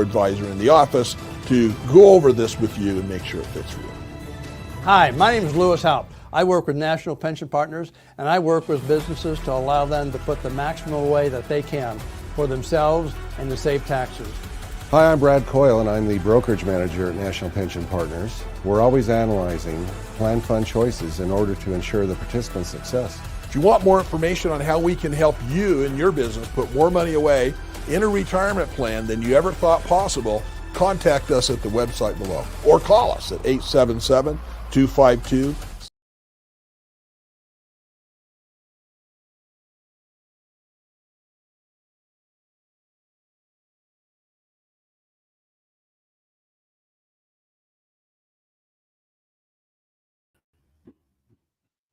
advisor in the office to go over this with you and make sure it fits for you. Hi, my name is Lewis Haupt. I work with National Pension Partners, and I work with businesses to allow them to put the maximum away that they can for themselves and to save taxes. Hi, I'm Brad Coyle, and I'm the brokerage manager at National Pension Partners. We're always analyzing plan fund choices in order to ensure the participant's success. If you want more information on how we can help you and your business put more money away in a retirement plan than you ever thought possible, contact us at the website below or call us at 877-252.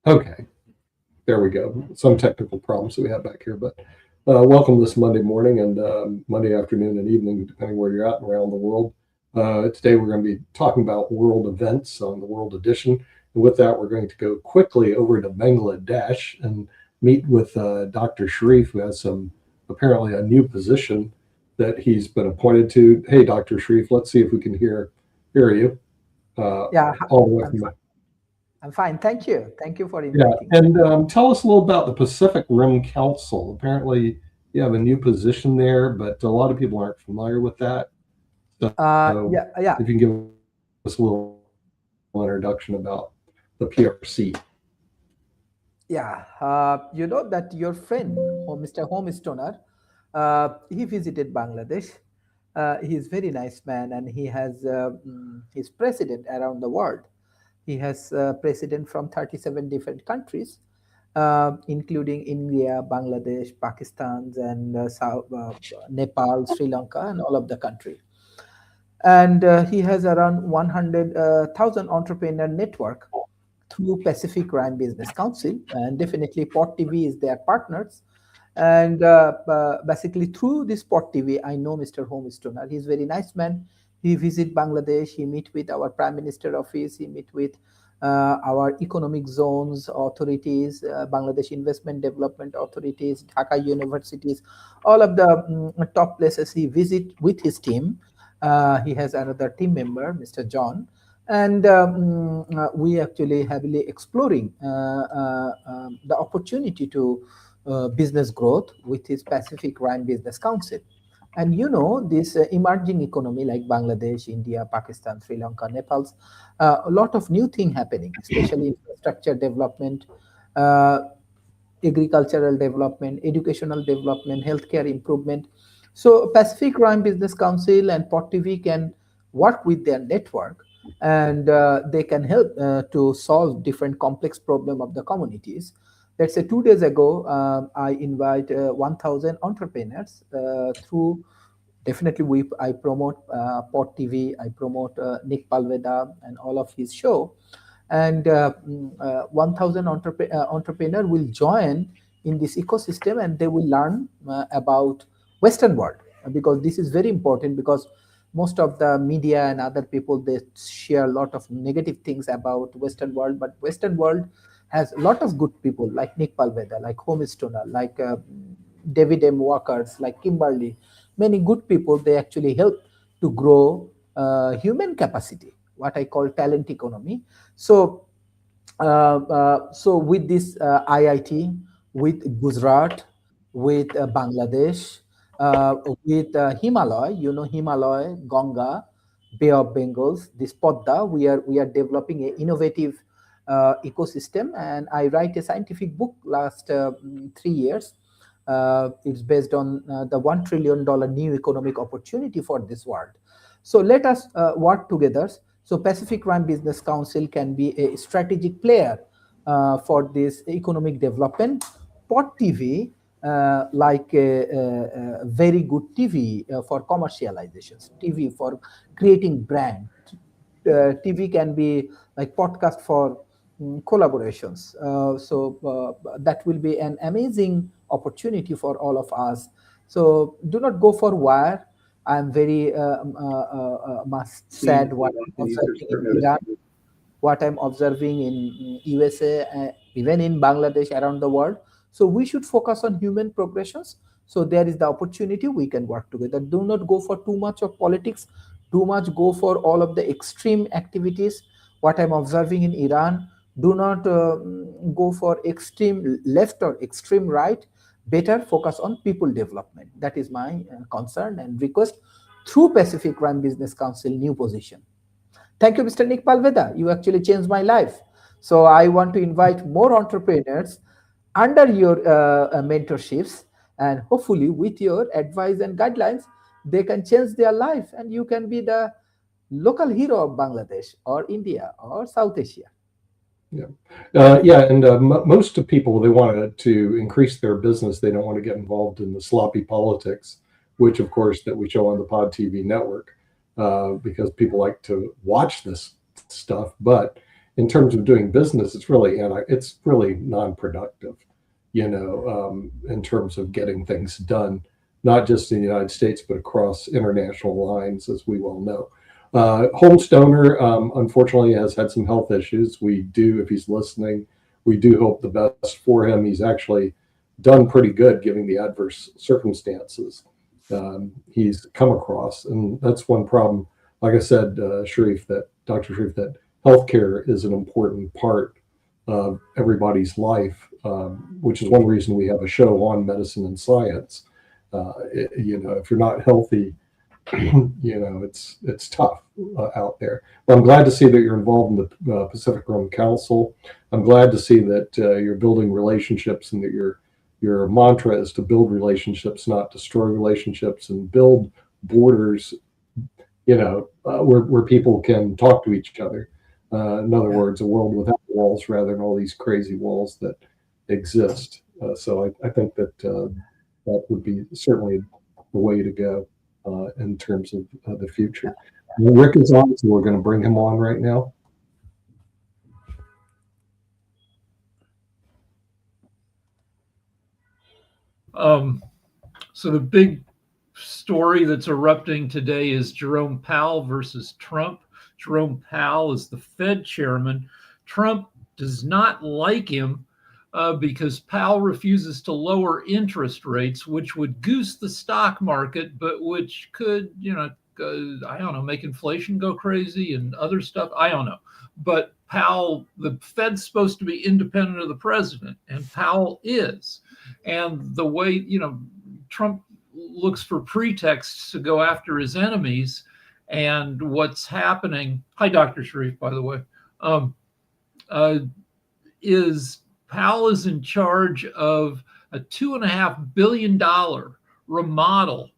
Okay, there we go. Some technical problems that we have back here, but welcome this Monday morning and Monday afternoon and evening, depending where you're at around the world. Today we're going to be talking about world events on the World Edition. And with that, we're going to go quickly over to Bangladesh and meet with Dr. Sharif, who has apparently a new position that he's been appointed to. Hey, Dr. Sharif, let's see if we can hear you. Yeah, all the way from I'm fine. Thank you. Thank you for inviting me. And tell us a little about the Pacific Rim Council. Apparently, you have a new position there, but a lot of people aren't familiar with that. So yeah. If you can give us a little introduction about the PRC. Yeah, you know that your friend, Mr. Homestoner, he visited Bangladesh. He's a very nice man, and he has he's president around the world. He has president from 37 different countries, including India, Bangladesh, Pakistan, and Nepal, Sri Lanka, and all of the country. And he has around 100,000 entrepreneur network through Pacific Rim Business Council, and definitely Port TV is their partners. And basically through this Port TV, I know Mr. Homestoner. He's a very nice man. He visit Bangladesh. He meet with our Prime Minister office. He meet with our economic zones authorities, Bangladesh Investment Development Authorities, Dhaka universities, all of the top places he visit with his team. He has another team member, Mr. John, and we actually heavily exploring the opportunity to business growth with his Pacific Rim Business Council. And you know, this emerging economy like Bangladesh, India, Pakistan, Sri Lanka, Nepal, a lot of new thing happening, especially infrastructure development, agricultural development, educational development, healthcare improvement. So Pacific Rim Business Council and Port TV can work with their network, and they can help to solve different complex problems of the communities. Let's say 2 days ago, I invite 1,000 entrepreneurs through, definitely I promote Port TV, I promote Nick Palveda and all of his show. And 1,000 entrepreneur will join in this ecosystem, and they will learn about Western world, because this is very important, because most of the media and other people, they share a lot of negative things about Western world, but Western world has a lot of good people like Nick Palveda, like Homestoner, like David M. Walkers, like Kimberly. Many good people, they actually help to grow human capacity, what I call talent economy. So, so with this IIT, with Gujarat, with Bangladesh, with Himalaya, you know, Himalaya, Ganga, Bay of Bengals, this Podda, we are developing an innovative ecosystem, and I write a scientific book last 3 years. It's based on the $1 trillion new economic opportunity for this world. So let us work together. So Pacific Rim Business Council can be a strategic player for this economic development. Port TV, like a very good TV for commercializations, TV for creating brand. TV can be like podcast for collaborations. So that will be an amazing opportunity for all of us. So do not go for wire. I'm very much sad what I'm observing in Iran, what I'm observing in USA, even in Bangladesh, around the world. So we should focus on human progressions. So there is the opportunity we can work together. Do not go for too much of politics. Do much go for all of the extreme activities. What I'm observing in Iran, do not go for extreme left or extreme right. Better focus on people development. That is my concern and request through Pacific Rim Business Council new position. Thank you, Mr. Nick Palveda. You actually changed my life. So I want to invite more entrepreneurs under your mentorships, and hopefully with your advice and guidelines, they can change their life and you can be the local hero of Bangladesh or India or South Asia. Most of people, they want to increase their business. They don't want to get involved in the sloppy politics, which of course that we show on the Pod TV network, because people like to watch this stuff. But in terms of doing business, it's really non-productive, in terms of getting things done, not just in the United States, but across international lines, as we well know. Homestoner, unfortunately, has had some health issues. If he's listening, we do hope the best for him. He's actually done pretty good given the adverse circumstances he's come across. And that's one problem, like I said, Dr. Sharif, that healthcare is an important part of everybody's life, which is one reason we have a show on medicine and science. If you're not healthy, it's tough out there. But I'm glad to see that you're involved in the Pacific Rim Council. I'm glad to see that you're building relationships, and that your mantra is to build relationships, not destroy relationships, and build borders, where people can talk to each other. In other words, a world without walls rather than all these crazy walls that exist. So I think that that would be certainly the way to go in terms of the future. Rick is on, so we're going to bring him on right now. So the big story that's erupting today is Jerome Powell versus Trump. Jerome Powell is the Fed chairman. Trump does not like him because Powell refuses to lower interest rates, which would goose the stock market, but which could, make inflation go crazy and other stuff. I don't know. But Powell, the Fed's supposed to be independent of the president, and Powell is. And the way, Trump looks for pretexts to go after his enemies. And what's happening, hi, Dr. Sharif, by the way, is Powell is in charge of a $2.5 billion remodel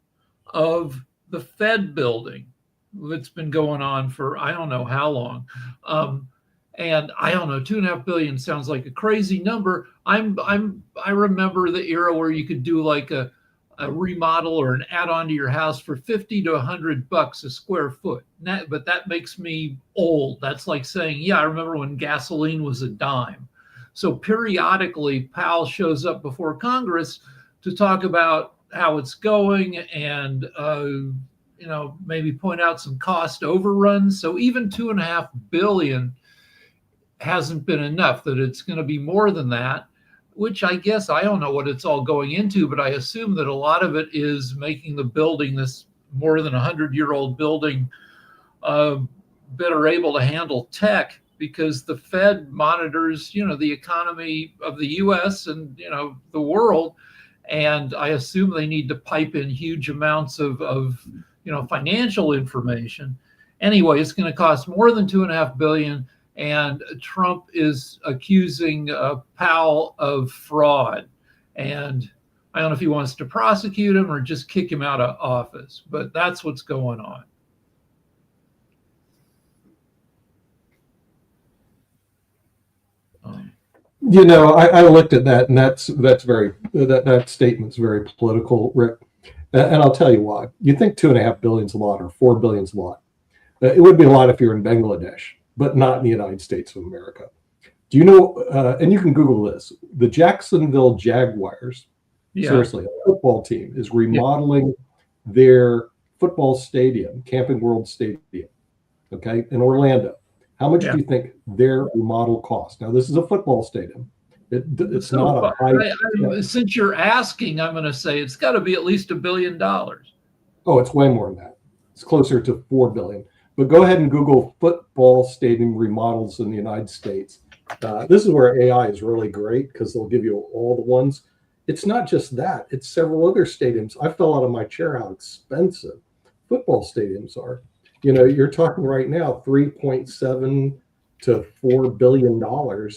of the Fed building that's been going on for I don't know how long. And I don't know, $2.5 billion sounds like a crazy number. I remember the era where you could do like a remodel or an add-on to your house for $50 to $100 a square foot. But that makes me old. That's like saying, yeah, I remember when gasoline was a dime. So periodically, Powell shows up before Congress to talk about how it's going and maybe point out some cost overruns. So even $2.5 billion hasn't been enough, that it's going to be more than that, which I guess I don't know what it's all going into, but I assume that a lot of it is making the building, this more than 100-year-old building, better able to handle tech, because the Fed monitors, the economy of the U.S. and, the world. And I assume they need to pipe in huge amounts of financial information. Anyway, it's going to cost more than $2.5 billion. And Trump is accusing Powell of fraud. And I don't know if he wants to prosecute him or just kick him out of office, but that's what's going on. I looked at that, and that statement's very political, Rick. And I'll tell you why. You think $2.5 billion's a lot, or $4 billion's a lot. It would be a lot if you're in Bangladesh, but not in the United States of America. Do you know, and you can Google this, the Jacksonville Jaguars, seriously, a football team, is remodeling their football stadium, Camping World Stadium, in Orlando. How much do you think their remodel cost? Now, this is a football stadium. It's So not a high. since you're asking, I'm going to say it's got to be at least $1 billion. Oh, it's way more than that. It's closer to 4 billion. But go ahead and Google football stadium remodels in the United States. This is where AI is really great because they'll give you all the ones. It's not just that, it's several other stadiums. I fell out of my chair how expensive football stadiums are. You know, you're talking right now $3.7 to $4 billion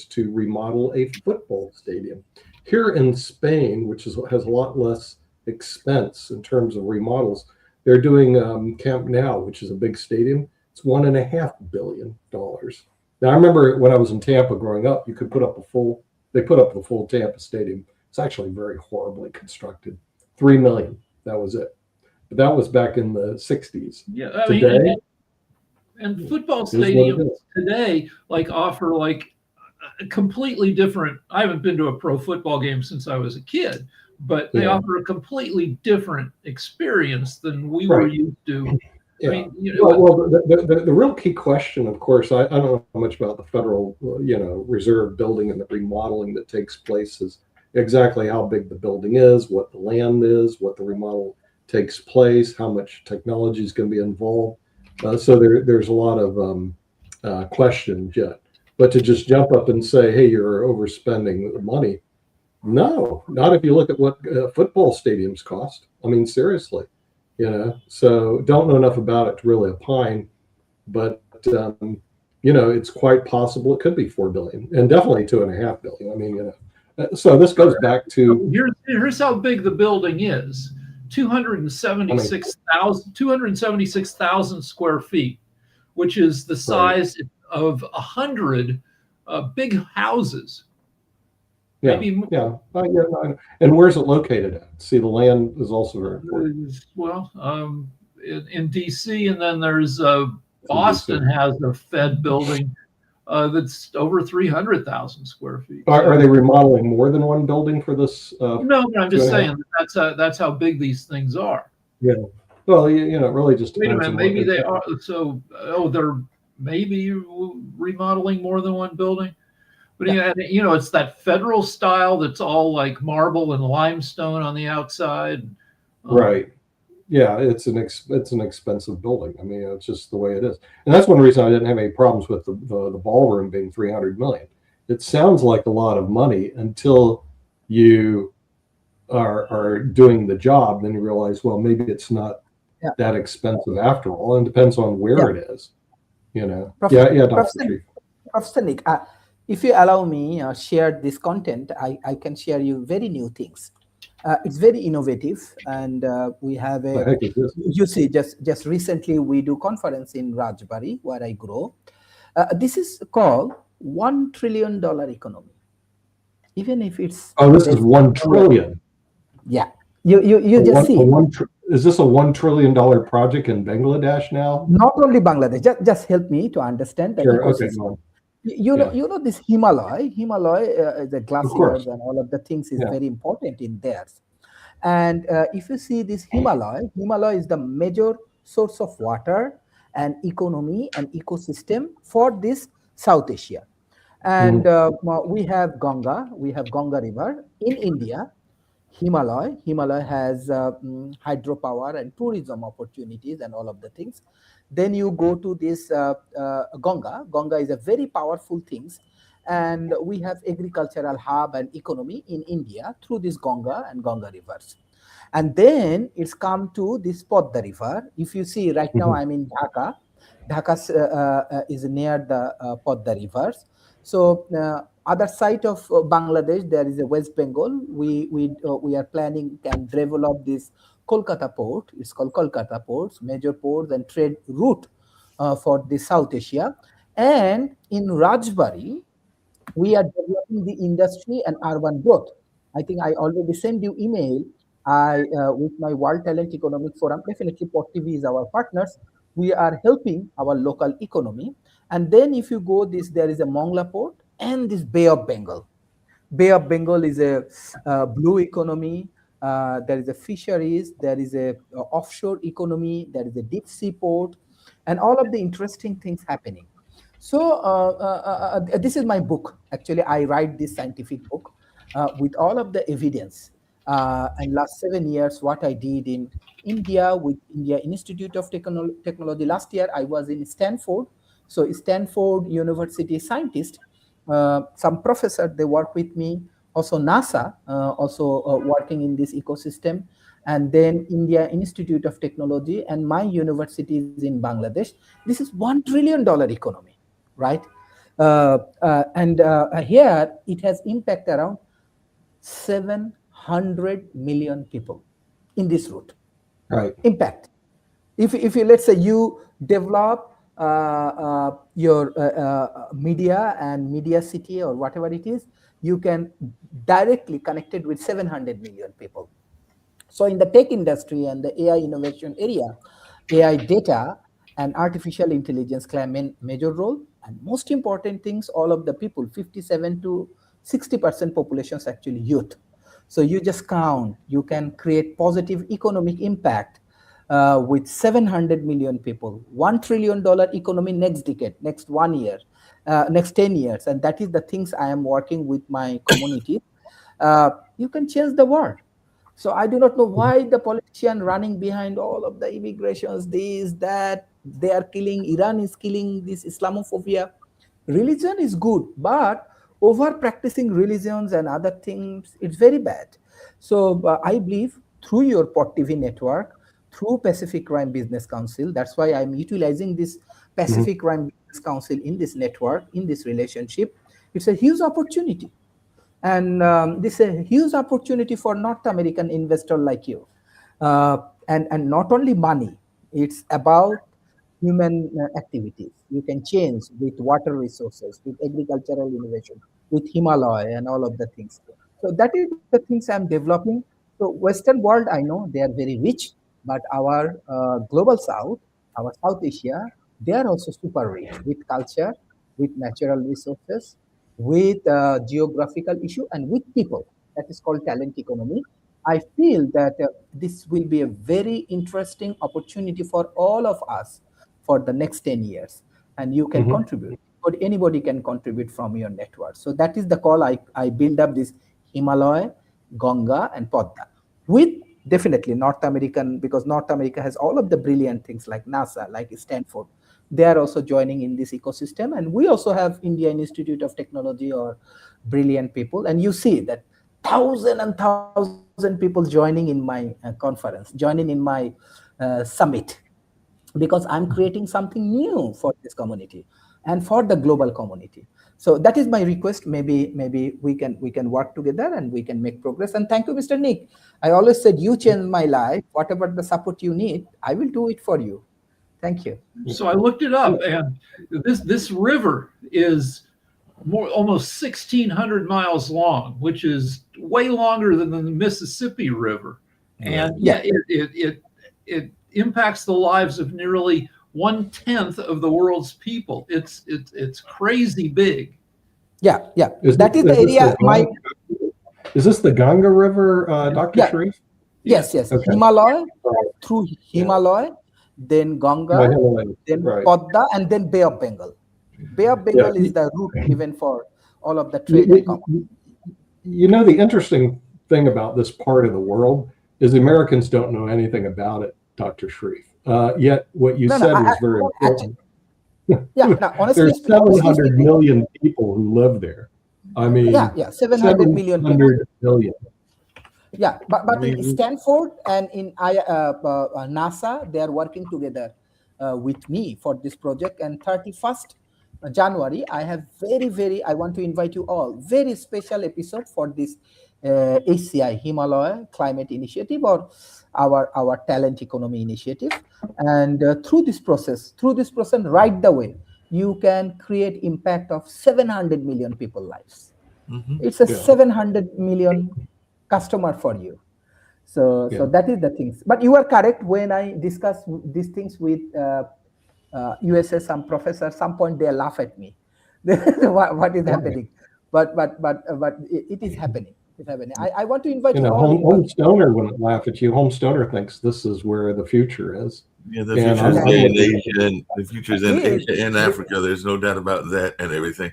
to remodel a football stadium. Here in Spain, which has a lot less expense in terms of remodels, they're doing Camp Nou, which is a big stadium. It's $1.5 billion. Now, I remember when I was in Tampa growing up, you could put up they put up the full Tampa stadium. It's actually very horribly constructed. $3 million, that was it. But that was back in the 60s. Yeah, I Today, mean, and football stadiums today offer a completely different. I haven't been to a pro football game since I was a kid, but they offer a completely different experience than we were used to. Yeah. I mean, the real key question, of course, I don't know much about the Federal, Reserve building and the remodeling that takes place is exactly how big the building is, what the land is, what the remodel takes place, how much technology is going to be involved. So there's a lot of questions yet. But to just jump up and say, hey, you're overspending money. No, not if you look at what football stadiums cost. I mean, seriously, so don't know enough about it to really opine, but, it's quite possible it could be 4 billion and definitely 2.5 billion. I mean, so this goes back to. Here's how big the building is. 276,000 square feet, which is the size of 100 big houses. Yeah, and where's it located at? See, the land is also very important. Well, in DC, and then there's Boston has a Fed building that's over 300,000 square feet. Are they remodeling more than one building for this? No, but I'm just saying that's how big these things are. Yeah. Well, it really just depends. Wait a minute, maybe they are. So, they're maybe remodeling more than one building. But it's that Federal style that's all like marble and limestone on the outside. Right. Yeah, it's an expensive building. I mean, it's just the way it is, and that's one reason I didn't have any problems with the ballroom being 300 million. It sounds like a lot of money until you are doing the job. Then you realize, well, maybe it's not that expensive after all, and it depends on where it is. Professor Nick, if you allow me share this content, I can share you very new things. It's very innovative, and we have you see, just recently we do conference in Rajbari where I grow. This is called $1 trillion economy. Even if it's this is 1 trillion. Yeah, you just see. Is this a $1 trillion project in Bangladesh now? Not only Bangladesh. Just help me to understand that. Sure. Okay. You know this Himalaya, the glaciers and all of the things is very important in there. And if you see this Himalaya is the major source of water and economy and ecosystem for this South Asia. And we have Ganga River in India. Himalaya has hydropower and tourism opportunities and all of the things. Then you go to this Ganga. Ganga is a very powerful thing, and we have agricultural hub and economy in India through this Ganga and Ganga rivers. And then it's come to this Podda River. If you see right now, I'm in Dhaka. Dhaka is near the Podda rivers. So other side of Bangladesh, there is a West Bengal. We are planning and develop this Kolkata port. It's called Kolkata ports, major ports and trade route for the South Asia. And in Rajbari, we are developing the industry and urban growth. I think I already sent you email. With my World Talent Economic Forum, definitely Port TV is our partners. We are helping our local economy. And then if you go there is a Mongla port and this Bay of Bengal. Bay of Bengal is a blue economy. There is a fisheries, there is a offshore economy, there is a deep sea port, and all of the interesting things happening. So this is my book. Actually, I write this scientific book with all of the evidence. And last 7 years, what I did in India with India Institute of Technology. Last year, I was in Stanford. So Stanford University scientist, some professor, they work with me. Also NASA, also working in this ecosystem. And then India Institute of Technology and my university is in Bangladesh. This is $1 trillion economy, right? And here it has impact around 700 million people in this route. Right. Impact. If you, let's say you develop your media and media city or whatever it is, you can directly connect it with 700 million people. So in the tech industry and the AI innovation area, AI data and artificial intelligence play a major role. And most important things, all of the people, 57 to 60% population is actually youth. So you just count, you can create positive economic impact with 700 million people, $1 trillion economy next decade, next 1 year, next 10 years. And that is the things I am working with my community. You can change the world. So I do not know why the politician running behind all of the immigrations, this, that, they are killing, Iran is killing this Islamophobia. Religion is good, but over practicing religions and other things, it's very bad. So I believe through your Pot TV network, through Pacific Crime Business Council, that's why I'm utilizing this Pacific Crime Business Council in this network, in this relationship. It's a huge opportunity. And this is a huge opportunity for North American investor like you. And not only money, it's about human activities. You can change with water resources, with agricultural innovation, with Himalaya and all of the things. So that is the things I'm developing. So Western world, I know they are very rich, but our global South, our South Asia, they are also super rich with culture, with natural resources, with geographical issue, and with people. That is called talent economy. I feel that this will be a very interesting opportunity for all of us for the next 10 years. And you can contribute, but anybody can contribute from your network. So that is the call. I build up this Himalaya, Ganga, and Padma with definitely North American, because North America has all of the brilliant things like NASA, like Stanford. They are also joining in this ecosystem. And we also have India Institute of Technology or brilliant people. And you see that 1,000 and 1,000 people joining in my conference, joining in my summit, because I'm creating something new for this community and for the global community. So that is my request. Maybe we can work together and we can make progress. And thank you, Mr. Nick. I always said you changed my life. Whatever the support you need, I will do it for you. Thank you. So I looked it up, and this river is almost 1,600 miles long, which is way longer than the Mississippi River, and it impacts the lives of nearly 1/10 of the world's people. It's crazy big. Yeah. That is the area. Is this the Ganga River, Dr. Yeah. Sharif? Yes. Okay. Himalaya, through Himalaya, then Ganga, then Padma, and then Bay of Bengal. Bay of Bengal is the route even for all of the trade and commerce. You know, the interesting thing about this part of the world is the Americans don't know anything about it, Dr. Sharif. Yet what you said was very important. Honestly, there's 700 million people who live there. I mean, 700 million people. 700 million. Yeah, but in Stanford and in NASA, they are working together with me for this project. And 31st January, I have I want to invite you all, very special episode for this HCI, Himalaya Climate Initiative, or our talent economy initiative. And through this process, right the way, you can create impact of 700 million people lives. It's a 700 million customer for you. So that is the things. But you are correct. When I discuss these things with USA, some professors, some point they laugh at me. what is happening? But it is happening. If I have any, I want to invite You know, all. Home Stoner wouldn't laugh at you. Home Stoner thinks this is where the future is. Yeah, the And future is I'm in looking- Asia, and the future is in Yeah, Asia and Africa. There's no doubt about that and everything.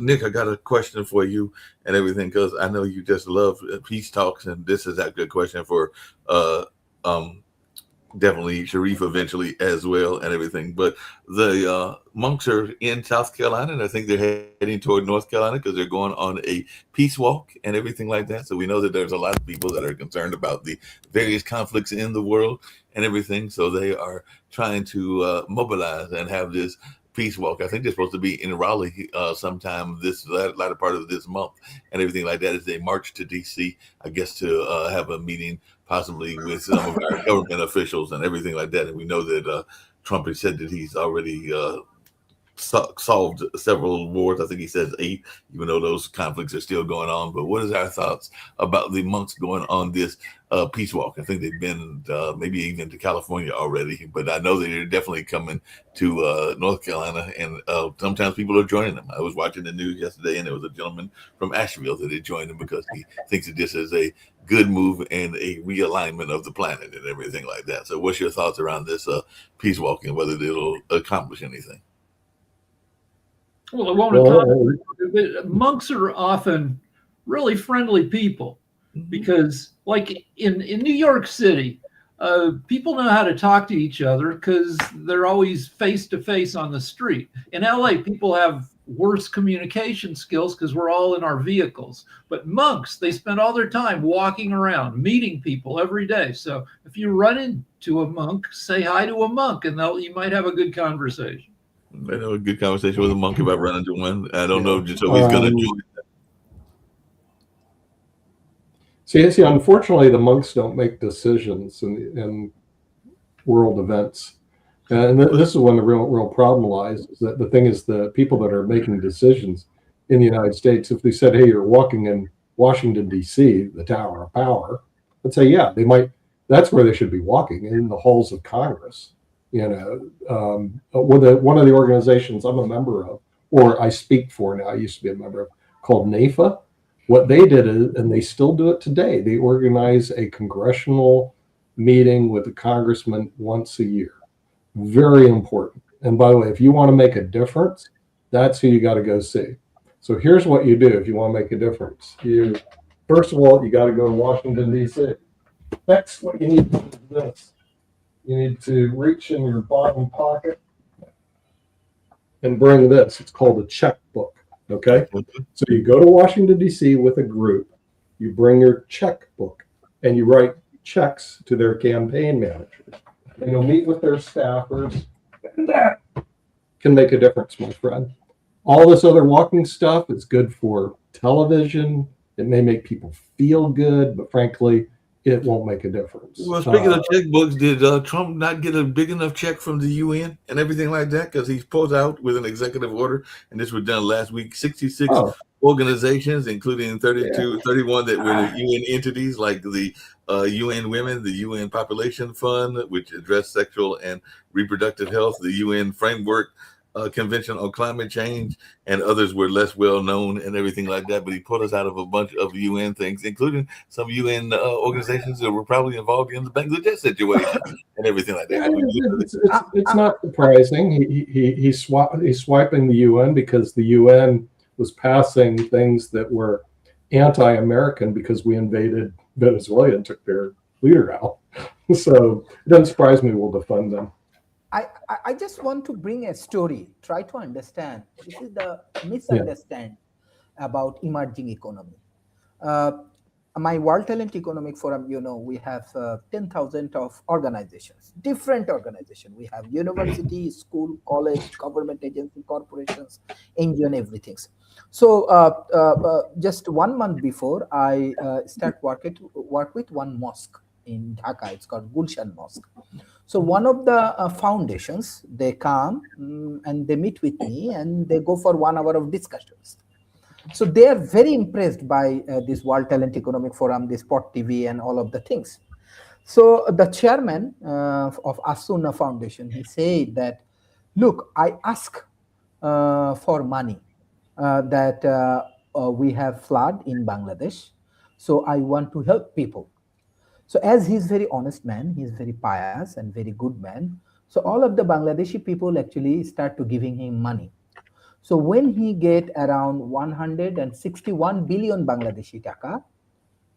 Nick, I got a question for you and everything, because I know you just love peace talks, and this is a good question for definitely Sharif eventually as well and everything. But the monks are in South Carolina, and I think they're heading toward North Carolina because they're going on a peace walk and everything like that. So we know that there's a lot of people that are concerned about the various conflicts in the world and everything. So they are trying to mobilize and have this peace walk. I think they're supposed to be in Raleigh sometime this latter part of this month and everything like that, as they march to DC, I guess, to have a meeting possibly with some of our government officials and everything like that. And we know that Trump has said that he's already solved several wars. I think he says 8, even though those conflicts are still going on. But what is our thoughts about the monks going on this peace walk? I think they've been maybe even to California already, but I know that they're definitely coming to North Carolina, and sometimes people are joining them. I was watching the news yesterday, and there was a gentleman from Asheville that had joined them because he thinks that this is a good move and a realignment of the planet and everything like that. So what's your thoughts around this peace walk and whether it'll accomplish anything? Well, it won't accomplish. Monks are often really friendly people because, like in New York City, people know how to talk to each other because they're always face to face on the street. In LA, people have worse communication skills because we're all in our vehicles. But monks, they spend all their time walking around, meeting people every day. So if you run into a monk, say hi to a monk, and you might have a good conversation. I know a good conversation with a monk if I run into one. I don't know just so he's going to join. See, unfortunately, the monks don't make decisions in world events. And this is when the real problem lies. Is that the thing is, the people that are making decisions in the United States, if they said, hey, you're walking in Washington, D.C., the Tower of Power, I'd say, yeah, they might. That's where they should be walking, in the halls of Congress. You know, one of the organizations I'm a member of, or I speak for now, I used to be a member of, called NAFA. What they did is, and they still do it today, they organize a congressional meeting with the congressman once a year. Very important. And by the way, if you want to make a difference, that's who you got to go see. So here's what you do if you want to make a difference. First of all, you got to go to Washington, D.C. Next, what you need to do is this. You need to reach in your bottom pocket and bring this. It's called a checkbook. Okay. So you go to Washington, D.C. with a group. You bring your checkbook and you write checks to their campaign managers. And you'll meet with their staffers. And that can make a difference, my friend. All this other walking stuff is good for television. It may make people feel good, but frankly, it won't make a difference. Well, speaking of checkbooks, did Trump not get a big enough check from the UN and everything like that? Because he pulled out with an executive order, and this was done last week, 66 organizations, including 31 that were UN entities, like the UN Women, the UN Population Fund, which addressed sexual and reproductive health, the UN Framework Convention on Climate Change, and others were less well known and everything like that. But he pulled us out of a bunch of UN things, including some UN organizations that were probably involved in the Bangladesh situation and everything like that. It's not surprising. He's swiping the UN because the UN was passing things that were anti-American because we invaded Venezuela and took their leader out. So it doesn't surprise me we'll defund them. I just want to bring a story, try to understand. This is the misunderstanding about emerging economy. My World Talent Economic Forum, we have 10,000 of organizations, different organizations. We have university, school, college, government agency, corporations, NGO, and everything. So just 1 month before, I start work with one mosque in Dhaka. It's called Gulshan Mosque. So one of the foundations, they come and they meet with me and they go for 1 hour of discussions. So they are very impressed by this World Talent Economic Forum, this Spot TV and all of the things. So the chairman of Asuna Foundation, he said that, look, I ask for money that we have flood in Bangladesh. So I want to help people. So as he's very honest man, he's very pious and very good man. So all of the Bangladeshi people actually start to giving him money. So when he get around 161 billion Bangladeshi taka,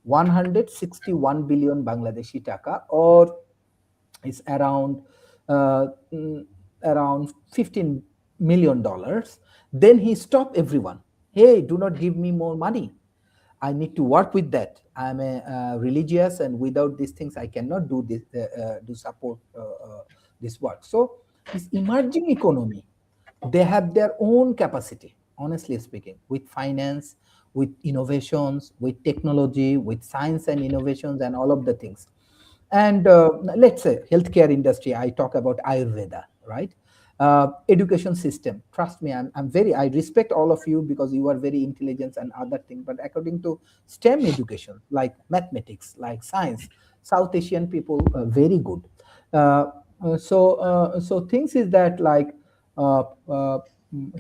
161 billion Bangladeshi taka, or it's around around $15 million, then he stopped everyone. Hey, do not give me more money. I need to work with that. I'm a religious, and without these things, I cannot do this. Do support this work. So this emerging economy, they have their own capacity. Honestly speaking, with finance, with innovations, with technology, with science and innovations, and all of the things. And let's say healthcare industry. I talk about Ayurveda, right? Education system. Trust me, I respect all of you because you are very intelligent and other things. But according to STEM education, like mathematics, like science, South Asian people are very good. So things is that like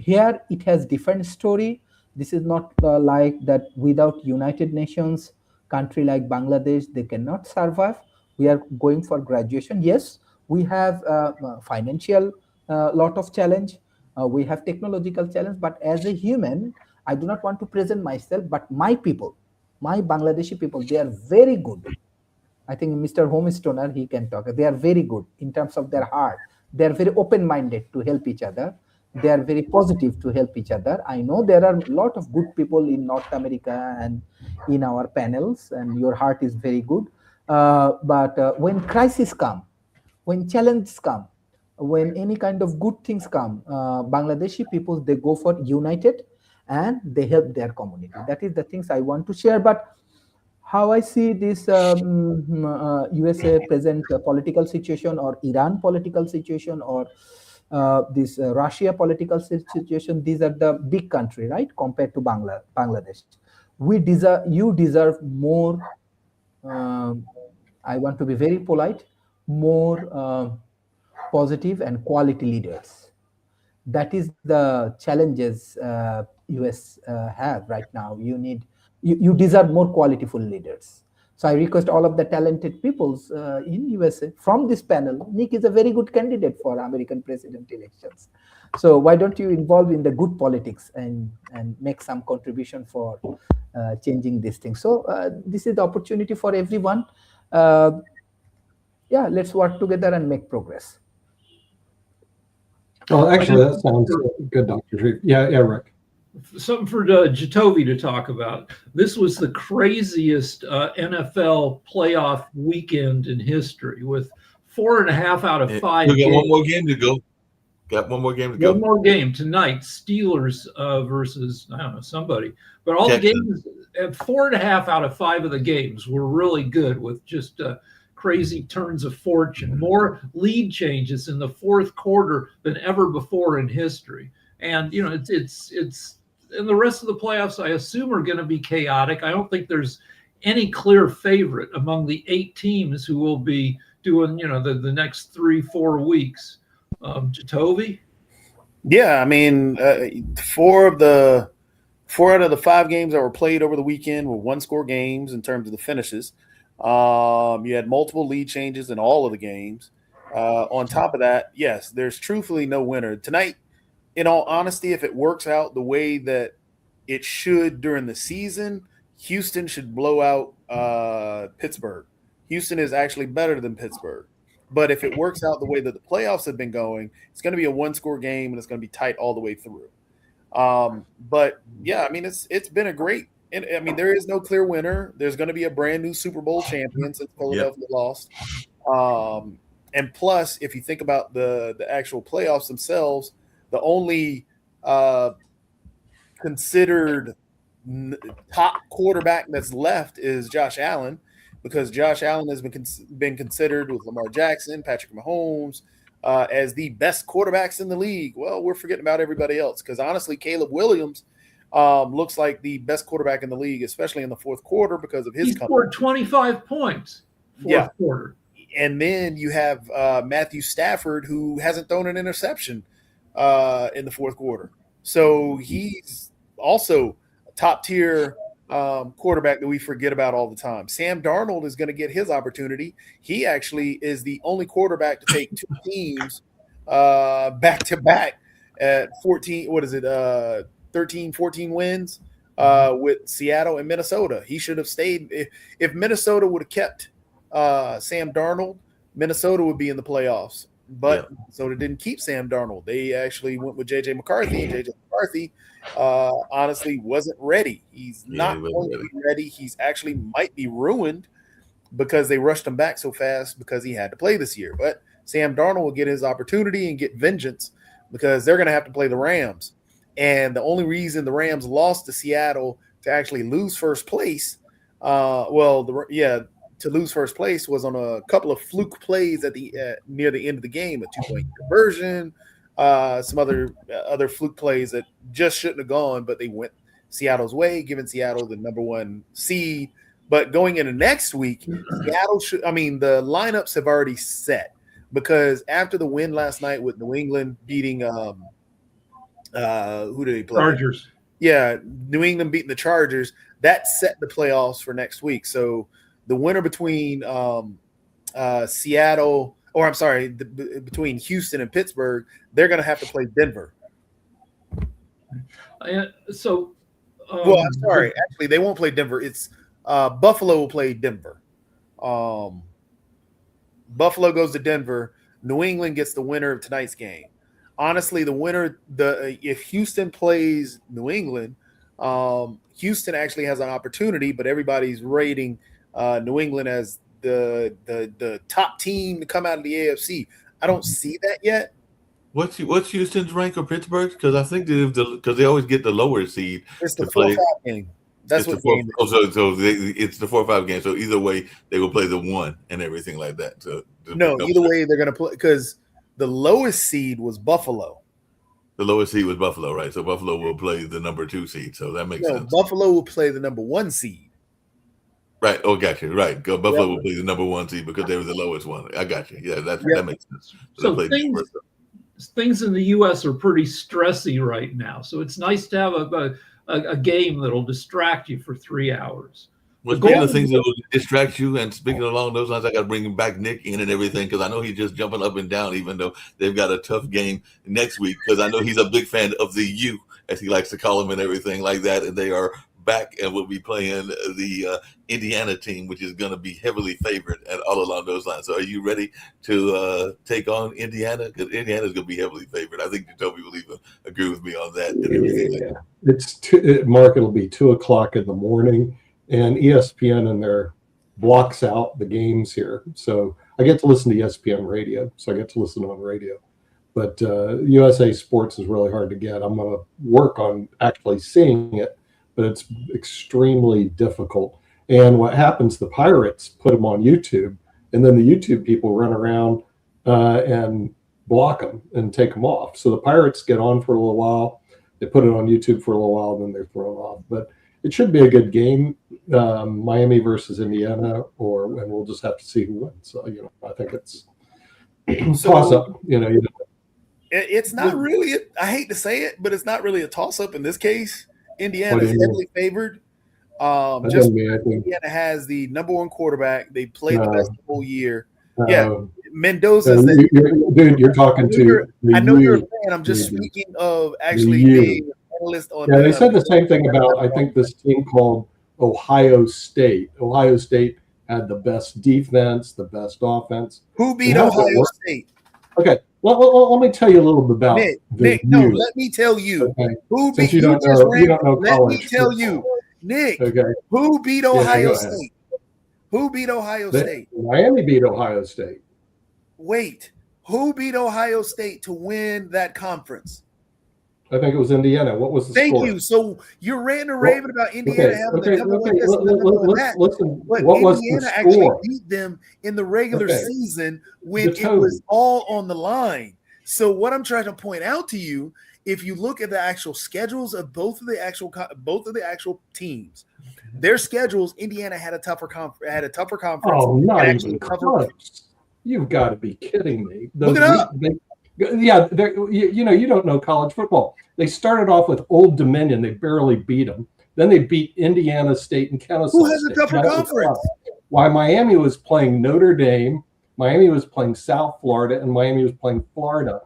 here it has different story. This is not like that without United Nations country like Bangladesh, they cannot survive. We are going for graduation. Yes, we have financial lot of challenge. We have technological challenge, but as a human, I do not want to present myself, but my people, my Bangladeshi people, they are very good. I think Mr. Homestoner, he can talk. They are very good in terms of their heart. They are very open-minded to help each other. They are very positive to help each other. I know there are a lot of good people in North America and in our panels, and your heart is very good. But when crisis come, when challenges come, when any kind of good things come, Bangladeshi people, they go for united and they help their community. That is the things I want to share. But how I see this USA present political situation, or Iran political situation, or this Russia political situation, these are the big country, right? Compared to Bangladesh, you deserve more. I want to be very polite, more positive and quality leaders. That is the challenges US have right now. You deserve more qualityful leaders. So I request all of the talented peoples in USA from this panel. Nick is a very good candidate for American president elections. So why don't you involve in the good politics and make some contribution for changing this thing? So this is the opportunity for everyone. Yeah, let's work together and make progress. Well, actually, that sounds good, Dr. Sharif. Yeah, Rick. Something for Jatovi to talk about. This was the craziest NFL playoff weekend in history, with 4.5 out of 5 We got games. one more game to go. Got one more game to go. One more game tonight, Steelers versus, I don't know, somebody. But all the games, 4.5 out of 5 of the games were really good, with just crazy turns of fortune. More lead changes in the fourth quarter than ever before in history. And, you know, it's and the rest of the playoffs, I assume, are going to be chaotic. I don't think there's any clear favorite among the 8 teams who will be doing, you know, the next 3-4 weeks. Jatovi? Yeah, I mean, 4 out of the 5 games that were played over the weekend were 1-score games in terms of the finishes. You had multiple lead changes in all of the games. On top of that, yes, there's truthfully no winner. Tonight, in all honesty, if it works out the way that it should during the season, Houston should blow out Pittsburgh. Houston is actually better than Pittsburgh. But if it works out the way that the playoffs have been going, it's going to be a 1-score game, and it's going to be tight all the way through. But, yeah, I mean, it's been a great – I mean, there is no clear winner. There's going to be a brand-new Super Bowl champion since Philadelphia lost. And plus, if you think about the actual playoffs themselves, the only considered top quarterback that's left is Josh Allen, because Josh Allen has been considered with Lamar Jackson, Patrick Mahomes, as the best quarterbacks in the league. Well, we're forgetting about everybody else, because honestly, Caleb Williams looks like the best quarterback in the league, especially in the fourth quarter because of his. He scored 25 points fourth quarter. And then you have Matthew Stafford, who hasn't thrown an interception in the fourth quarter. So he's also a top-tier quarterback that we forget about all the time. Sam Darnold is going to get his opportunity. He actually is the only quarterback to take 2 teams back to back at 14. What is it? 13, 14 wins with Seattle and Minnesota. He should have stayed. If Minnesota would have kept Sam Darnold, Minnesota would be in the playoffs. But Minnesota didn't keep Sam Darnold. They actually went with J.J. McCarthy. And J.J. McCarthy honestly wasn't ready. He's not going to be ready. He's actually might be ruined because they rushed him back so fast because he had to play this year. But Sam Darnold will get his opportunity and get vengeance because they're going to have to play the Rams. And the only reason the Rams lost to Seattle to actually lose first place, to lose first place was on a couple of fluke plays at the near the end of the game, a 2-point conversion, some other fluke plays that just shouldn't have gone, but they went Seattle's way, giving Seattle the number 1 seed. But going into next week, the lineups have already set because after the win last night with New England beating who did they play? Chargers. Yeah, New England beating the Chargers. That set the playoffs for next week. So the winner between between Houston and Pittsburgh, they're going to have to play Denver. Actually, they won't play Denver. It's Buffalo will play Denver. Buffalo goes to Denver. New England gets the winner of tonight's game. Honestly, if Houston plays New England, Houston actually has an opportunity, but everybody's rating New England as the top team to come out of the AFC. I don't see that yet. What's Houston's rank or Pittsburgh's? Because I think because they always get the lower seed. It's the 4-5 game. That's what game. It's the 4-5 game. So either way, they will play the 1 and everything like that. So either way they're going to play because the lowest seed was Buffalo. The lowest seed was Buffalo, right? So Buffalo will play the number 2 seed. So that makes sense. Buffalo will play the number 1 seed. Right. Oh, got you. Right. Buffalo will play the number 1 seed because they were the lowest one. I got you. Yeah, that makes sense. So things in the U.S. are pretty stressy right now. So it's nice to have a game that'll distract you for 3 hours. Well, speaking of things that will distract you, and speaking along those lines, I got to bring back Nick in and everything because I know he's just jumping up and down, even though they've got a tough game next week. Because I know he's a big fan of the U, as he likes to call them, and everything like that. And they are back and will be playing the Indiana team, which is going to be heavily favored and all along those lines. So are you ready to take on Indiana? Because Indiana's going to be heavily favored. I think Jacoby will even agree with me on that. And everything like that. Mark, it'll be 2:00 in the morning, and ESPN in there blocks out the games here. So I get to listen to ESPN radio, so I get to listen on radio. But USA Sports is really hard to get. I'm going to work on actually seeing it, but it's extremely difficult. And what happens, the Pirates put them on YouTube, and then the YouTube people run around and block them and take them off. So the Pirates get on for a little while, they put it on YouTube for a little while, and then they're thrown off. But it should be a good game, Miami versus Indiana, and we'll just have to see who wins. So, I think it's toss up. It's not really. I hate to say it, but it's not really a toss up in this case. Indiana is heavily favored. Indiana has the number 1 quarterback. They played the best the whole year. Mendoza. Dude, you're talking to. I know you're a fan. I'm just speaking of actually being an analyst on. Yeah, they said the same thing about I think this team called Ohio State. Ohio State had the best defense, the best offense. Who beat Ohio State? Okay. Well, let me tell you a little bit about Nick. No, let me tell you. Okay. Who Since beat you don't know Let me college tell football. you, Nick. Okay. Who beat Ohio State? Who beat Ohio State? Miami beat Ohio State. Wait, who beat Ohio State to win that conference? I think it was Indiana. What was the score? Thank you. So you're ranting and raving about Indiana having the number 1 this and the number 1 that. Listen, but what was Indiana the actually score? beat them in the regular season when it was all on the line. So what I'm trying to point out to you, if you look at the actual schedules of both of the actual teams, their schedules, Indiana had a tougher conference. Oh, not even close. You've got to be kidding me. Look it up. You don't know college football. They started off with Old Dominion. They barely beat them. Then they beat Indiana State and Kennesaw Who has a State. tougher That was conference? tough. While Miami was playing Notre Dame, Miami was playing South Florida, and Miami was playing Florida.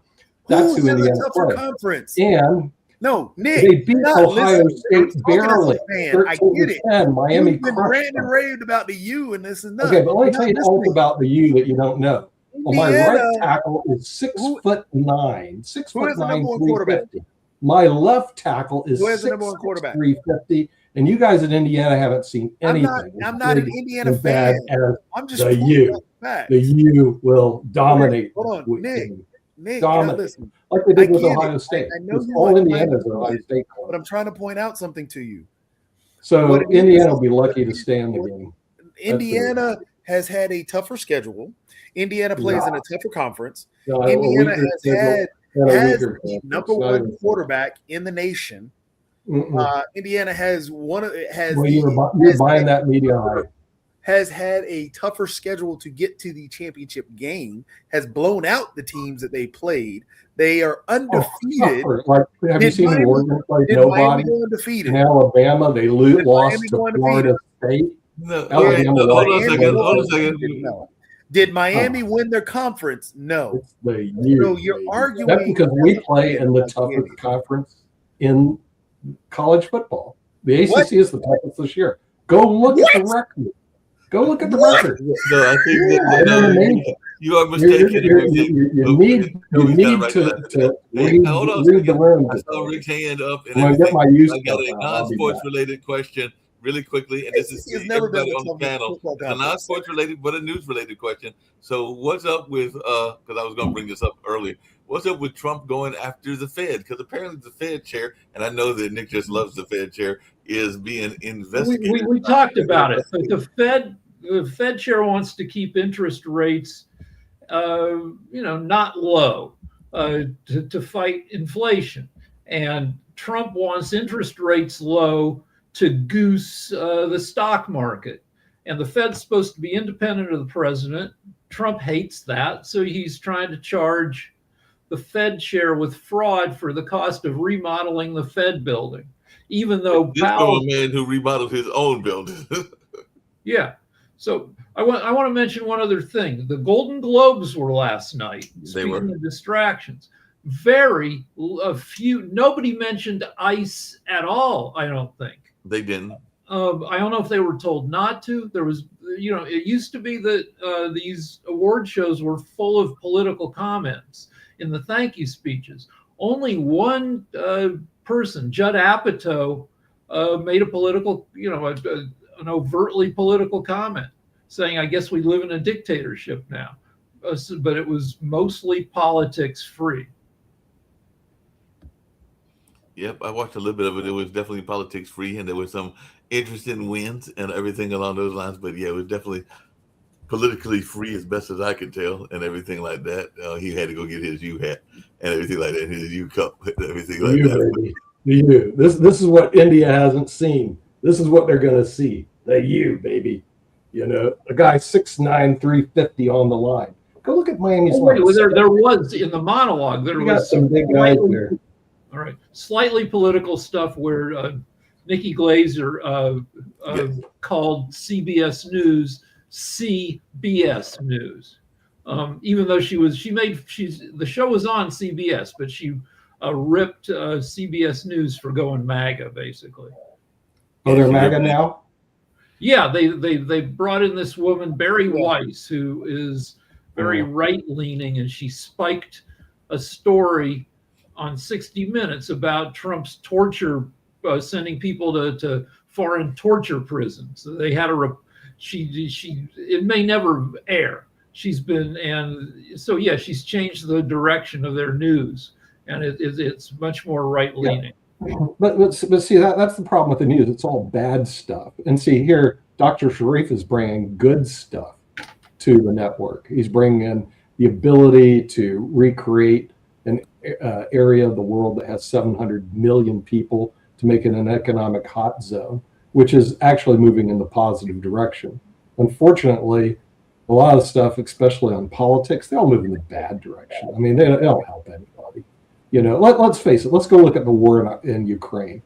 That's Who who has a Indiana tougher played. conference? And No, Nick. they beat not Ohio listening. I'm State talking as a barely. fan. I 13 get to it. 10. Miami You've been crushed ranting them. and raved about the U and this and that. Okay, but let me You're tell you not all listening. about the U that you don't know. Well, my Indiana, right tackle is 6'9", Who has the number one quarterback? 350. My left tackle is Who has the number one quarterback? 350. And you guys at Indiana haven't seen anything. I'm not an as Indiana big as fan. I'm just the pointing U. out facts. The U will dominate. Hold on, this Nick. weekend. Nick, you're not Dominate. listening. Like they did I with get it. Ohio State. I know It's you all like Indiana's Miami, Ohio State. But I'm trying to point out something to you. So what it Indiana is- will be lucky to stay in the game. Indiana has had a tougher schedule. Indiana plays in a tougher conference. No, Indiana has had the the number one quarterback in the nation. Indiana has Well, you're buying that media hype. has had a tougher schedule to get to the championship game, has blown out the teams that they played. They are undefeated. Like, have you Did seen Miami- Oregon play Did nobody? Miami go undefeated? In Alabama, they Did lost Miami to go Florida State. No, Alabama hold on a Miami second. won Hold on a second. No. Did Miami win their conference? No. It's the U. No, you're baby. arguing- That's because we play in the I get toughest it. conference in college football. The ACC What? is the toughest this year. Go look at the record. Go look at the record. No, I think that Yeah, no, man. you are You mistaken. need to read Hold on a the second. room. I saw Rick's hand up, and I'm gonna get my everything. use I got a stuff out. I'll be non-sports back. related question really quickly, and this is It's to never been everybody the on the toughest panel. football It's a conference. non-sports related, but a news related question. So, what's up with? Because I was going to bring this up earlier. What's up with Trump going after the Fed? Because apparently the Fed chair, and I know that Nick just loves the Fed chair, is being investigated. We talked about it. But the Fed chair wants to keep interest rates, not low, to fight inflation, and Trump wants interest rates low to goose the stock market. And the Fed's supposed to be independent of the president. Trump hates that, so he's trying to charge the Fed chair with fraud for the cost of remodeling the Fed building, even though This Powell. from a man who remodeled his own building. Yeah. So I want to mention one other thing. The Golden Globes were last night. They were. Speaking of distractions, very few. Nobody mentioned ICE at all. I don't think. They didn't. I don't know if they were told not to. There was, it used to be that these award shows were full of political comments in the thank you speeches. Only one person, Judd Apatow, made a political, an overtly political comment saying, I guess we live in a dictatorship now. But it was mostly politics free. Yep, I watched a little bit of it. It was definitely politics free, and there was some interesting wins and everything along those lines. But yeah, it was definitely politically free as best as I could tell, and everything like that. He had to go get his U hat and everything like that, his U cup and everything like that. Baby. The U. This is what India hasn't seen. This is what they're going to see. The U, baby. A guy 6'9", 350 on the line. Go look at Miami's line. There was in the monologue. There You got was some big guys there. All right, slightly political stuff where Nikki Glaser called CBS News CBS News, even though the show was on CBS, but she ripped CBS News for going MAGA, basically. Oh, they're MAGA now? Yeah, they brought in this woman, Barry Weiss, who is very right-leaning, and she spiked a story on 60 Minutes about Trump's torture, sending people to foreign torture prisons. So they had it may never air. She's changed the direction of their news, and it's much more right-leaning. Yeah. But see, that's the problem with the news. It's all bad stuff. And see, here, Dr. Sharif is bringing good stuff to the network. He's bringing in the ability to recreate an area of the world that has 700 million people to make it an economic hot zone, which is actually moving in the positive direction. Unfortunately, a lot of stuff, especially on politics, they all move in the bad direction. I mean, they don't help anybody. Let's face it. Let's go look at the war in Ukraine.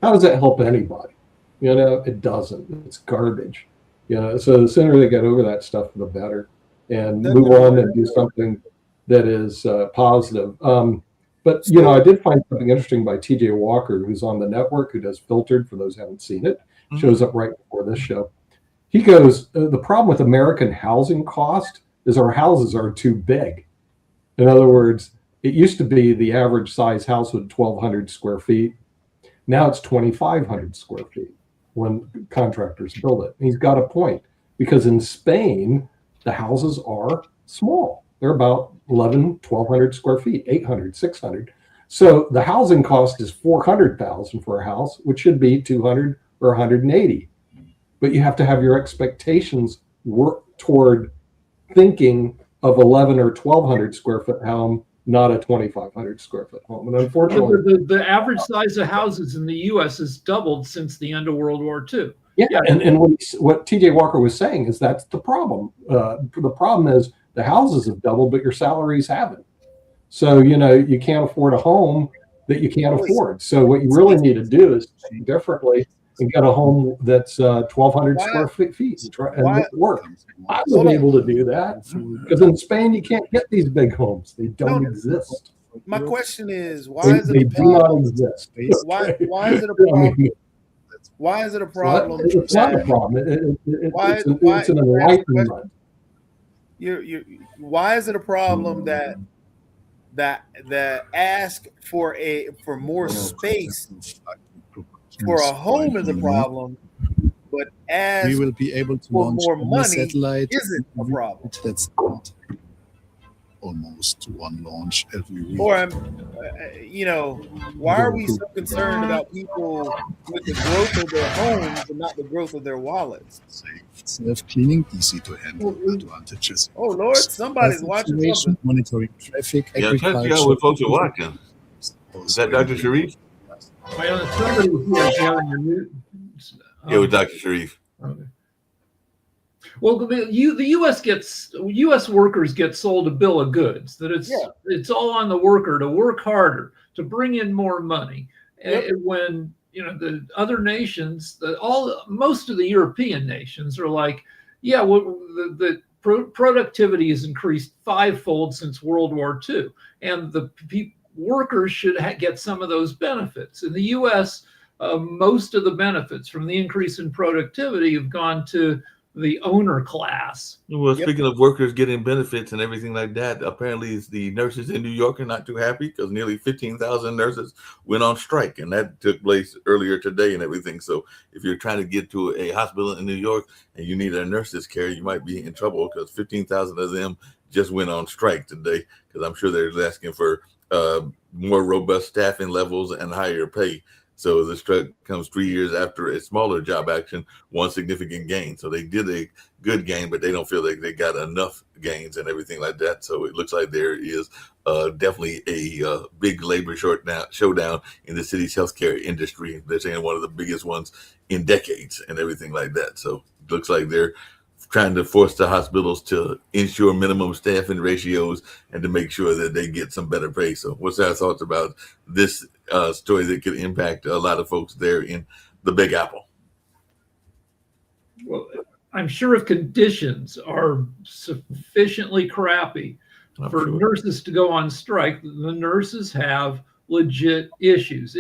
how does that help anybody? It doesn't. It's garbage. So the sooner they get over that stuff, the better, and move on and do something that is positive. But I did find something interesting by T.J. Walker, who's on the network, who does Filtered, for those who haven't seen it. Shows up right before this show. He goes, the problem with American housing cost is our houses are too big. In other words, it used to be the average size house was 1,200 square feet. Now it's 2,500 square feet when contractors build it. And he's got a point, because in Spain, the houses are small. They're about 1,200 square feet, 800, 600. So the housing cost is $400,000 for a house, which should be 200 or 180. But you have to have your expectations work toward thinking of 1,100 or 1,200 square foot home, not a 2,500 square foot home. And unfortunately, the average size of houses in the U.S. has doubled since the end of World War II. Yeah. And what T.J. Walker was saying is that's the problem. The problem is the houses have doubled, but your salaries haven't. So, you can't afford a home that you can't afford. So what you really need to do is think differently and get a home that's 1,200 square feet and make it work. I was able to do that because in Spain, you can't get these big homes. They don't exist. My question is, why They is it a do not problem? exist. Why is it a problem? Why is it a problem? It's not a problem. It's an enlightenment. Why is it a problem that ask for more space for a home is a problem, but ask we will be able to for launch more any money satellite isn't a problem? that's not almost one launch every week. Or why are we so concerned about people with the growth of their homes and not the growth of their wallets? Self-cleaning, easy to handle advantages. Oh Lord, somebody's watching something. Monitoring traffic, Yeah, check out what folks are watching. Is that Dr. Sharif? Well, somebody was sharing your news. Yeah, with Dr. Sharif. Okay. Well, the U.S. workers get sold a bill of goods that it's all on the worker to work harder to bring in more money. And when the other nations, most of the European nations are like, the productivity has increased fivefold since World War II, and the workers should get some of those benefits. In the U.S., most of the benefits from the increase in productivity have gone to the owner class. Well, speaking of workers getting benefits and everything like that, apparently the nurses in New York are not too happy because nearly 15,000 nurses went on strike, and that took place earlier today and everything. So if you're trying to get to a hospital in New York and you need a nurse's care, you might be in trouble because 15,000 of them just went on strike today, because I'm sure they're asking for more robust staffing levels and higher pay. So the strike comes 3 years after a smaller job action, one significant gain. So they did a good gain, but they don't feel like they got enough gains and everything like that. So it looks like there is definitely a big labor showdown in the city's healthcare industry. They're saying one of the biggest ones in decades and everything like that. So it looks like they're trying to force the hospitals to ensure minimum staffing ratios and to make sure that they get some better pay. So what's our thoughts about this story that could impact a lot of folks there in the Big Apple? Well, I'm sure if conditions are sufficiently crappy for nurses to go on strike, the nurses have legit issues.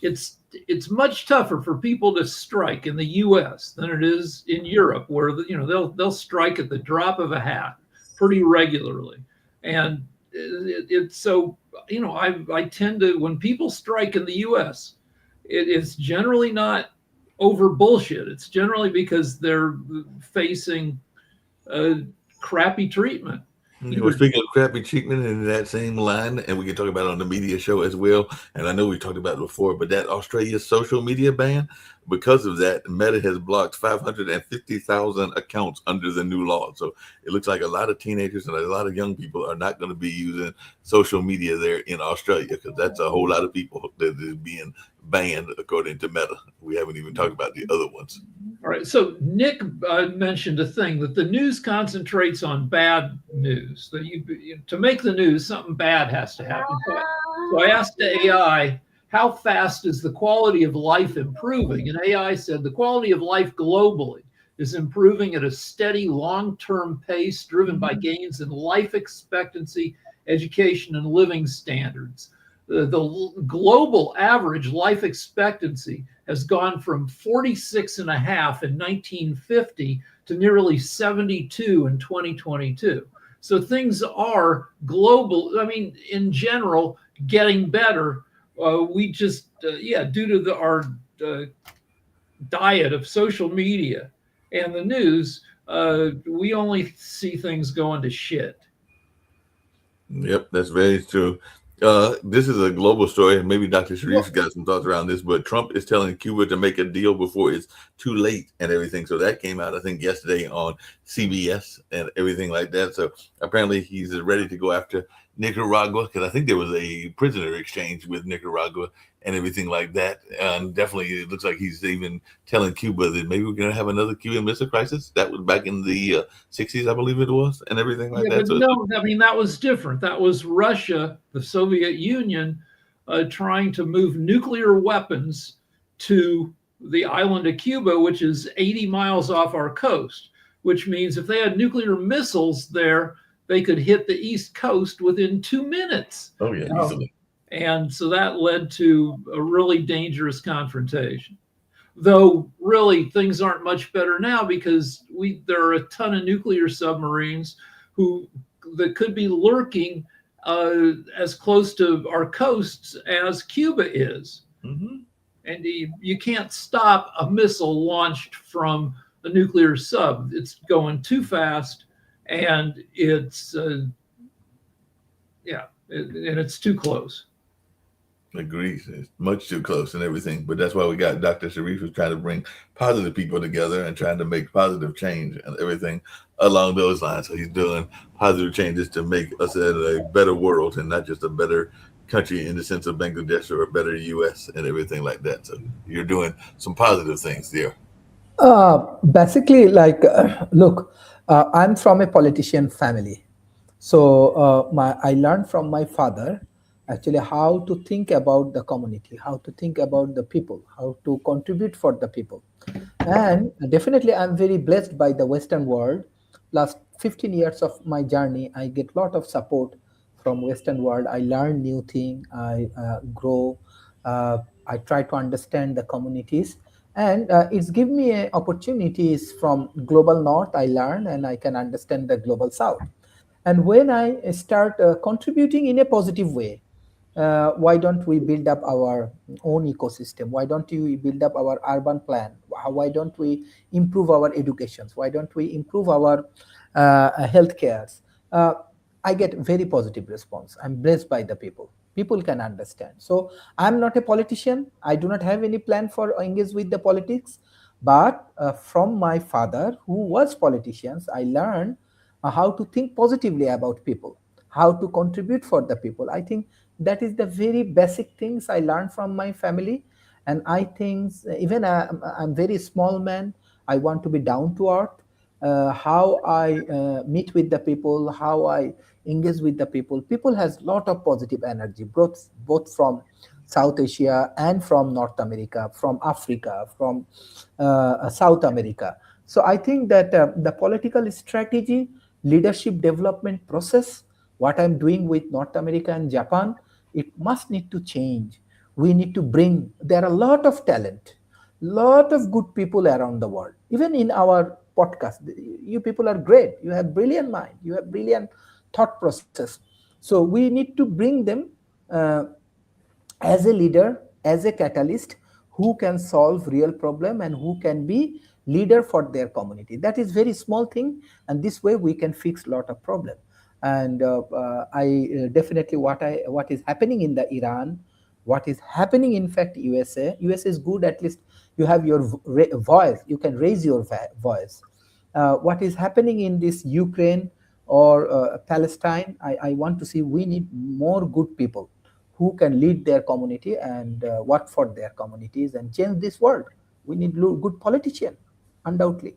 It's much tougher for people to strike in the U.S. than it is in Europe, where they'll strike at the drop of a hat pretty regularly, and it's so I tend to, when people strike in the U.S., it's generally not over bullshit. It's generally because they're facing crappy treatment. We're speaking of crappy treatment in that same line, and we can talk about it on the media show as well. And I know we talked about it before, but that Australia social media ban, because of that, Meta has blocked 550,000 accounts under the new law. So it looks like a lot of teenagers and a lot of young people are not going to be using social media there in Australia, because that's a whole lot of people that is being banned according to Meta. We haven't even talked about the other ones. All right. So Nick mentioned a thing that the news concentrates on bad news. That to make the news, something bad has to happen. So I asked the AI how fast is the quality of life improving? And AI said the quality of life globally is improving at a steady long-term pace driven by gains in life expectancy, education, and living standards. The global average life expectancy has gone from 46 and a half in 1950 to nearly 72 in 2022. So things are global, I mean, in general, getting better. We just, due to our diet of social media and the news, we only see things going to shit. Yep, that's very true. This is a global story, and maybe Dr. Sharif's got some thoughts around this, but Trump is telling Cuba to make a deal before it's too late and everything. So that came out, I think, yesterday on CBS and everything like that. So apparently he's ready to go after Nicaragua, because I think there was a prisoner exchange with Nicaragua and everything like that. And definitely it looks like he's even telling Cuba that maybe we're going to have another Cuban Missile Crisis. That was back in the 60s, I believe it was, and everything like that. But no, I mean, that was different. That was Russia, the Soviet Union, trying to move nuclear weapons to the island of Cuba, which is 80 miles off our coast, which means if they had nuclear missiles there, they could hit the East Coast within 2 minutes. Oh, yeah, easily. And so that led to a really dangerous confrontation. Though really things aren't much better now, because there are a ton of nuclear submarines that could be lurking as close to our coasts as Cuba is. Mm-hmm. And you can't stop a missile launched from a nuclear sub. It's going too fast, and it's and it's too close. Agreed. It's much too close and everything. But that's why we got Dr. Sharif, who's trying to bring positive people together and trying to make positive change and everything along those lines. So he's doing positive changes to make us a better world, and not just a better country in the sense of Bangladesh or a better U.S. and everything like that. So you're doing some positive things there. Basically, look, I'm from a politician family. So I learned from my father actually how to think about the community, how to think about the people, how to contribute for the people. And definitely I'm very blessed by the Western world. Last 15 years of my journey, I get a lot of support from Western world. I learn new things, I grow, I try to understand the communities. And it's given me opportunities from global north. I learn and I can understand the global south. And when I start contributing in a positive way, why don't we build up our own ecosystem? Why don't we build up our urban plan? Why don't we improve our educations? Why don't we improve our healthcare? I get very positive response. I'm blessed by the people. People can understand. So I'm not a politician. I do not have any plan for engage with the politics. But from my father, who was politicians, I learned how to think positively about people, how to contribute for the people. I think that is the very basic things I learned from my family. And I think even I'm very small man, I want to be down to earth. How I meet with the people, how I engage with the people. People has a lot of positive energy, both from South Asia and from North America, from Africa, from South America. So I think that the political strategy, leadership development process, what I'm doing with North America and Japan, it must need to change. We need to bring, there are a lot of talent, lot of good people around the world. Even in our podcast, you people are great. You have brilliant mind. You have brilliant thought process. So we need to bring them as a leader, as a catalyst, who can solve real problem and who can be leader for their community. That is very small thing, and this way we can fix a lot of problem. And I definitely what is happening in the Iran, what is happening in fact USA is good. At least you have your voice, you can raise your voice. What is happening in this Ukraine or Palestine, I want to see we need more good people who can lead their community and work for their communities and change this world. We need good politicians, undoubtedly.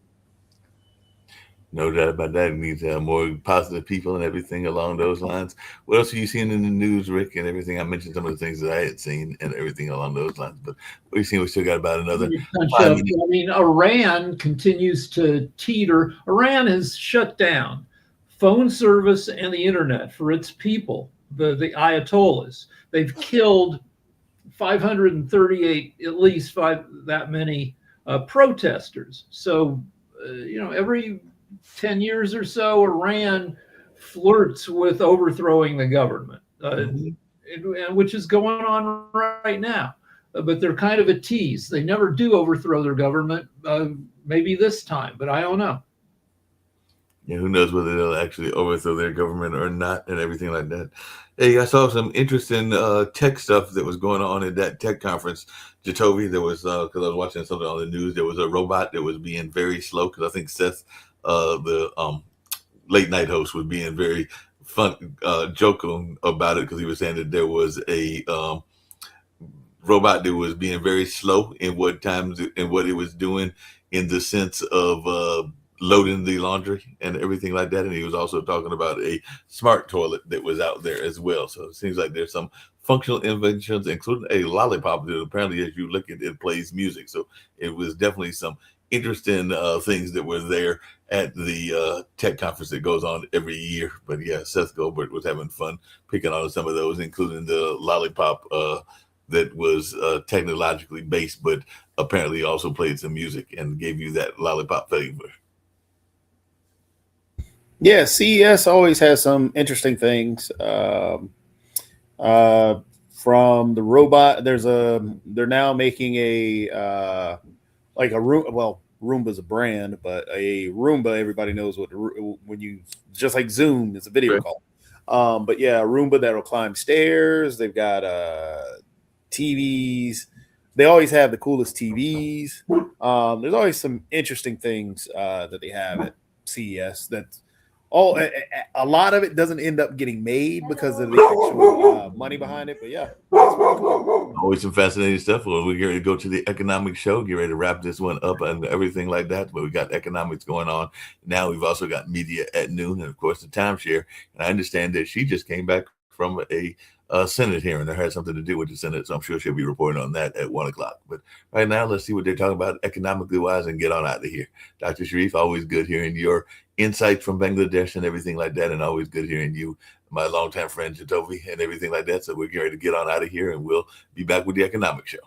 No doubt about that. We need to have more positive people and everything along those lines. What else are you seeing in the news, Rick, and everything? I mentioned some of the things that I had seen and everything along those lines. But what are you seeing? We still got about another Punch 5 up. minutes. I mean, Iran continues to teeter. Iran has shut down phone service and the internet for its people, the Ayatollahs. They've killed 538, at least that many protesters. So, every 10 years or so, Iran flirts with overthrowing the government, which is going on right now. But they're kind of a tease. They never do overthrow their government. Maybe this time, but I don't know. Yeah, who knows whether they'll actually overthrow their government or not and everything like that. Hey, I saw some interesting tech stuff that was going on at that tech conference. Jacoby, there was, because I was watching something on the news, there was a robot that was being very slow, because I think Seth, the late night host, was being very fun, joking about it, because he was saying that there was a robot that was being very slow in what it was doing, in the sense of loading the laundry and everything like that. And he was also talking about a smart toilet that was out there as well. So it seems like there's some functional inventions, including a lollipop that apparently, as you look at it, plays music. So it was definitely some interesting things that were there at the tech conference that goes on every year. But yeah, Seth Goldberg was having fun picking on some of those, including the lollipop that was technologically based, but apparently also played some music and gave you that lollipop flavor. Yeah, CES always has some interesting things. From the robot, they're now making a like a Roomba. Well, Roomba's a brand, but a Roomba, everybody knows when you just like Zoom, it's a video call. But yeah, a Roomba that'll climb stairs. They've got TVs. They always have the coolest TVs. There's always some interesting things that they have at CES. That's all. A lot of it doesn't end up getting made because of the actual money behind it. But yeah, that's pretty cool. Always some fascinating stuff. Well, we're ready to go to the economic show. Get ready to wrap this one up and everything like that. But we got economics going on now. We've also got media at noon, and of course the timeshare. And I understand that she just came back from a Senate hearing. That had something to do with the Senate, so I'm sure she'll be reporting on that at 1:00. But right now, let's see what they're talking about economically wise and get on out of here. Dr. Sharif, always good hearing your insights from Bangladesh and everything like that, and always good hearing you, my longtime friend Jacoby, and everything like that. So we're getting ready to get on out of here, and we'll be back with the economic show.